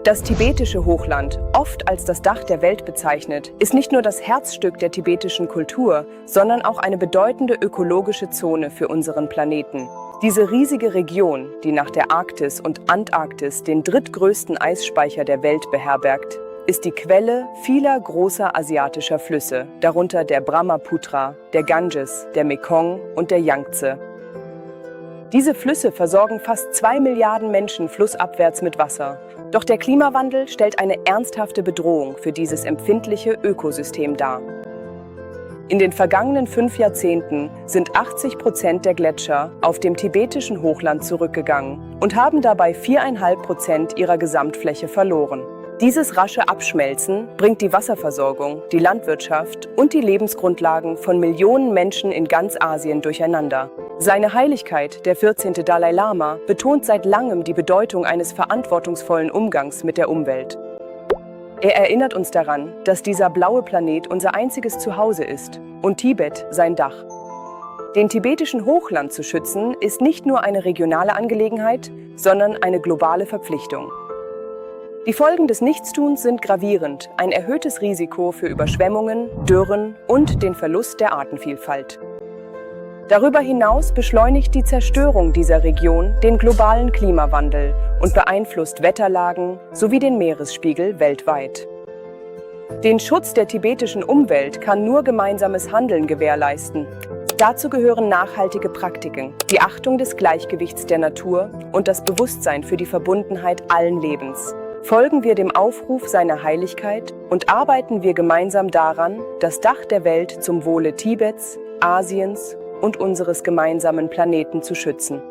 Das tibetische Hochland, oft als das Dach der Welt bezeichnet, ist nicht nur das Herzstück der tibetischen Kultur, sondern auch eine bedeutende ökologische Zone für unseren Planeten. Diese riesige Region, die nach der Arktis und Antarktis den drittgrößten Eisspeicher der Welt beherbergt, ist die Quelle vieler großer asiatischer Flüsse, darunter der Brahmaputra, der Ganges, der Mekong und der Yangtze. Diese Flüsse versorgen fast 2 Milliarden Menschen flussabwärts mit Wasser. Doch der Klimawandel stellt eine ernsthafte Bedrohung für dieses empfindliche Ökosystem dar. In den vergangenen 5 Jahrzehnten sind 80% der Gletscher auf dem tibetischen Hochland zurückgegangen und haben dabei 4,5% ihrer Gesamtfläche verloren. Dieses rasche Abschmelzen bringt die Wasserversorgung, die Landwirtschaft und die Lebensgrundlagen von Millionen Menschen in ganz Asien durcheinander. Seine Heiligkeit, der 14. Dalai Lama, betont seit langem die Bedeutung eines verantwortungsvollen Umgangs mit der Umwelt. Er erinnert uns daran, dass dieser blaue Planet unser einziges Zuhause ist und Tibet sein Dach. Den tibetischen Hochland zu schützen, ist nicht nur eine regionale Angelegenheit, sondern eine globale Verpflichtung. Die Folgen des Nichtstuns sind gravierend, ein erhöhtes Risiko für Überschwemmungen, Dürren und den Verlust der Artenvielfalt. Darüber hinaus beschleunigt die Zerstörung dieser Region den globalen Klimawandel und beeinflusst Wetterlagen sowie den Meeresspiegel weltweit. Den Schutz der tibetischen Umwelt kann nur gemeinsames Handeln gewährleisten. Dazu gehören nachhaltige Praktiken, die Achtung des Gleichgewichts der Natur und das Bewusstsein für die Verbundenheit allen Lebens. Folgen wir dem Aufruf seiner Heiligkeit und arbeiten wir gemeinsam daran, das Dach der Welt zum Wohle Tibets, Asiens und unseres gemeinsamen Planeten zu schützen.